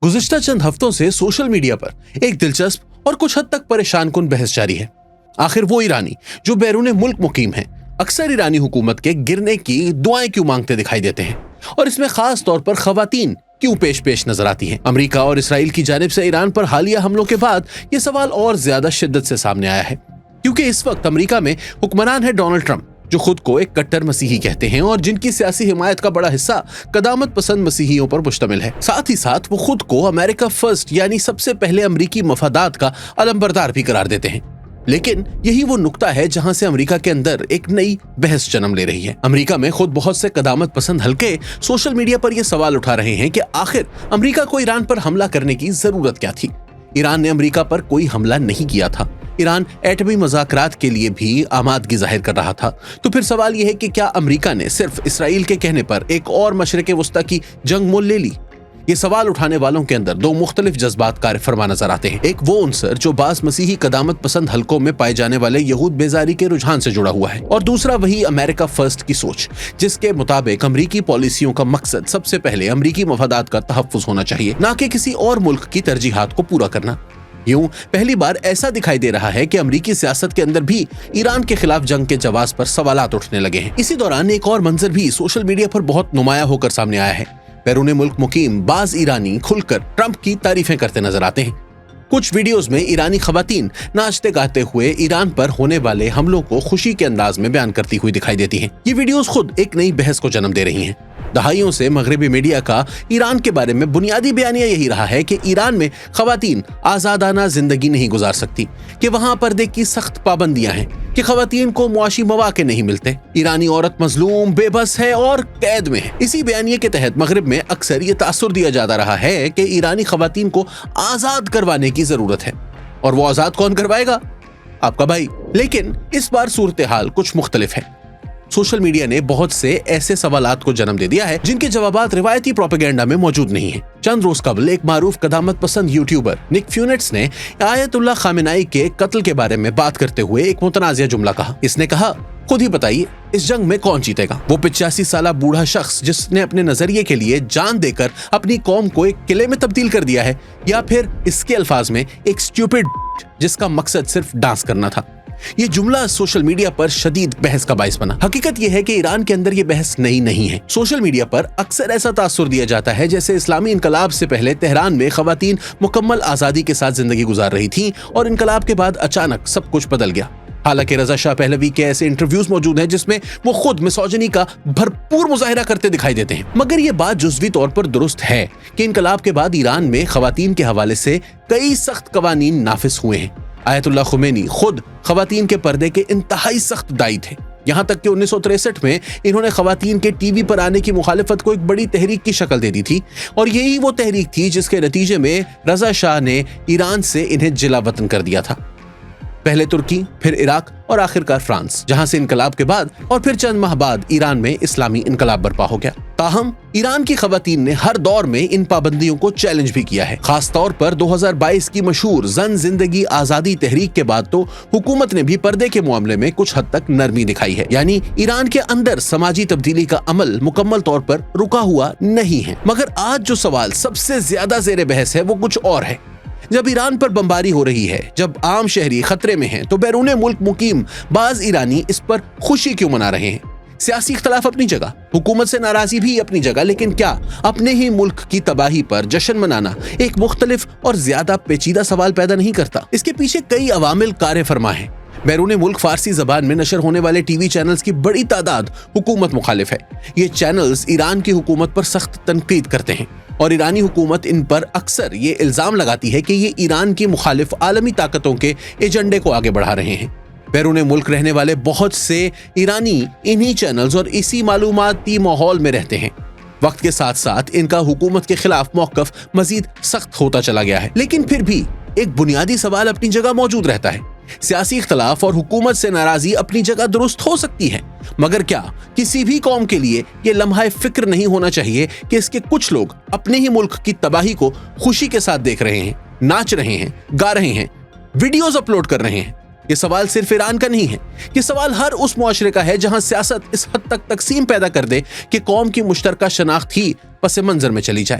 गुज़िश्ता चंद हफ्तों से social media पर एक दिलचस्प और कुछ हद तक परेशान कुन बहस जारी है। आखिर वो ईरानी जो बैरून मुल्क मुकीम हैं अक्सर ईरानी हुकूमत के गिरने की दुआएं क्यों मांगते दिखाई देते हैं, और इसमें खास तौर पर खवातीन क्यों पेश नजर आती हैं। अमेरिका और इसराइल की जानिब से ईरान पर हालिया हमलों के बाद ये सवाल और ज्यादा शिद्दत से सामने आया है, क्योंकि इस वक्त अमेरिका में हुक्मरान है डोनाल्ड ट्रंप, जो खुद को एक कट्टर मसीही कहते हैं और जिनकी सियासी हिमायत का बड़ा हिस्सा कदामत पसंद मसीहियों पर मुश्तमिल है। साथ ही साथ वो खुद को अमेरिका फर्स्ट यानी सबसे पहले अमरीकी मफादात का अलमबरदार भी करार देते हैं। लेकिन यही वो नुक्ता है जहां से अमेरिका के अंदर एक नई बहस जन्म ले रही है। अमेरिका में खुद बहुत से कदामत पसंद हलके सोशल मीडिया पर यह सवाल उठा रहे हैं कि आखिर अमेरिका को ईरान पर हमला करने की जरूरत क्या थी। ईरान ने अमेरिका पर कोई हमला नहीं किया था। ईरान एटमी मुज़ाकरात के लिए भी आमादगी जाहिर कर रहा था। तो फिर सवाल यह है कि क्या अमेरिका ने सिर्फ इसराइल के कहने पर एक और मशरिक़ वस्ता की जंग मोल ले ली? ये सवाल उठाने वालों के अंदर दो मुख्तलिफ जज्बात कार्य फरमा नजर आते हैं। एक वो उनसर जो बास मसीही कदामत पसंद हलकों में पाए जाने वाले यहूद बेजारी के रुझान से जुड़ा हुआ है, और दूसरा वही अमेरिका फर्स्ट की सोच, जिसके मुताबिक अमरीकी पॉलिसियों का मकसद सबसे पहले अमरीकी मफादात का तहफ़्फ़ुज़ होना चाहिए, न कि किसी और मुल्क की तरजीहात को पूरा करना। यूं पहली बार ऐसा दिखाई दे रहा है कि अमरीकी सियासत के अंदर भी ईरान के खिलाफ जंग के जवाब पर सवालात उठने लगे हैं। इसी दौरान एक और मंजर भी सोशल मीडिया पर बहुत नुमाया होकर सामने आया है। बैरून मुल्क मुकीम बाज ईरानी खुलकर ट्रंप की तारीफें करते नजर आते हैं। कुछ वीडियोस में ईरानी खवातीन नाचते गाते हुए ईरान पर होने वाले हमलों को खुशी के अंदाज में बयान करती हुई दिखाई देती हैं। ये वीडियोस खुद एक नई बहस को जन्म दे रही हैं। दहाइयों से मगरबी मीडिया का ईरान के बारे में बुनियादी बयानिया यही रहा है कि ईरान में खवातीन आजादाना जिंदगी नहीं गुजार सकती, कि वहां पर्दे की सख्त पाबंदियां हैं, कि खवातीन को मुआशी मौके नहीं मिलते, ईरानी औरत मजलूम बेबस है और कैद में है। इसी बयानिए के तहत मगरब में अक्सर ये तासुर दिया जाता रहा है कि ईरानी खवातीन को आजाद करवाने की जरूरत है, और वो आजाद कौन करवाएगा? आपका भाई। लेकिन इस बार सूरत हाल कुछ मुख्तलिफ है। सोशल मीडिया ने बहुत से ऐसे सवालात को जन्म दे दिया है जिनके जवाबात रिवायती प्रोपेगेंडा में मौजूद नहीं है। चंद रोज कबल एक मारूफ कदामत पसंद यूट्यूबर निक फ्यूनेट्स ने आयतुल्लाह खामेनाई के कत्ल के बारे में बात करते हुए एक मुतनाज़िया जुमला कहा। इसने कहा, खुद ही बताइए इस जंग में कौन जीतेगा? वो 85 साल बूढ़ा शख्स जिसने अपने नजरिए के लिए जान देकर अपनी कौम को एक किले में तब्दील कर दिया है, या फिर इसके अल्फाज में एक स्टूपिड जिसका मकसद सिर्फ डांस करना था। ये जुमला सोशल मीडिया पर शदीद बहस का बाइस बना। हकीकत यह है कि ईरान के अंदर ये बहस नई नहीं है। सोशल मीडिया पर अक्सर ऐसा तासुर दिया जाता है जैसे इस्लामी इनकलाब से पहले तेहरान में खवातीन मुकम्मल आजादी के साथ जिंदगी गुजार रही थीं, और इनकलाब के बाद अचानक सब कुछ बदल गया। हालांकि रजा शाह पहलवी के ऐसे इंटरव्यूज मौजूद हैं जिसमें वो खुद मिसोजिनी का भरपूर मुजाहिरा करते दिखाई देते हैं। मगर ये बात जुज़वी तौर पर दुरुस्त है कि इनकलाब के बाद ईरान में खवातीन के हवाले से कई सख्त कवानीन नाफिज हुए हैं। आयतुल्लाह खुमैनी खुद खवातीन के पर्दे के इंतहाई सख्त दाई थे। यहाँ तक कि 1963 में इन्होंने खवातीन के टीवी पर आने की मुखालिफत को एक बड़ी तहरीक की शक्ल दे दी थी, और यही वो तहरीक थी जिसके नतीजे में रजा शाह ने ईरान से इन्हें जिला वतन कर दिया था। पहले तुर्की, फिर इराक और आखिरकार फ्रांस, जहां से इनकलाब के बाद और फिर चंद माह बाद ईरान में इस्लामी इनकलाब बर्पा हो गया। ताहम ईरान की खवातीन ने हर दौर में इन पाबंदियों को चैलेंज भी किया है। खास तौर पर 2022 की मशहूर जन जिंदगी आजादी तहरीक के बाद तो हुकूमत ने भी पर्दे के मामले में कुछ हद तक नरमी दिखाई है, यानी ईरान के अंदर समाजी तब्दीली का अमल मुकम्मल तौर पर रुका हुआ नहीं है। मगर आज जो सवाल सबसे ज्यादा जेर बहस है वो कुछ और है। जब ईरान पर बमबारी हो रही है, जब आम शहरी खतरे में हैं, तो बैरून मुल्क मुकीम बाज ईरानी इस पर खुशी क्यों मना रहे हैं? सियासी इख्तलाफ अपनी जगह, हुकूमत से नाराजगी भी अपनी जगह, लेकिन क्या अपने ही मुल्क की तबाही पर जश्न मनाना एक मुख्तलिफ और ज्यादा पेचीदा सवाल पैदा नहीं करता? इसके पीछे कई अवामिल कार्य फरमा है। बैरून मुल्क फारसी जबान में नशर होने वाले टीवी चैनल्स की बड़ी तादाद हुकूमत मुखालिफ है। ये चैनल्स ईरान की हुकूमत पर सख्त तनकीद करते हैं, और ईरानी हुकूमत इन पर अक्सर ये इल्जाम लगाती है कि ये ईरान की मुखालिफ आलमी ताकतों के एजेंडे को आगे बढ़ा रहे हैं। बैरून मुल्क रहने वाले बहुत से ईरानी इन्हीं चैनल्स और इसी मालूमाती माहौल में रहते हैं। वक्त के साथ साथ इनका हुकूमत के खिलाफ मौक़िफ़ मजीद सख्त होता चला गया है, लेकिन फिर भी एक बुनियादी सवाल अपनी जगह मौजूद रहता है। सियासी इख्तलाफ और हुकूमत से नाराजगी अपनी जगह दुरुस्त हो सकती है, मगर क्या किसी भी कौम के लिए ये लम्हा फिक्र नहीं होना चाहिए कि इसके कुछ लोग अपने ही मुल्क की तबाही को खुशी के साथ देख रहे हैं, नाच रहे हैं, गा रहे हैं, वीडियोस अपलोड कर रहे हैं? ये सवाल सिर्फ ईरान का नहीं है, ये सवाल हर उस मुआशरे का है जहां सियासत इस हद तक तकसीम पैदा कर दे कि कौम की मुश्तरका शनाख्त ही पस मंजर में चली जाए।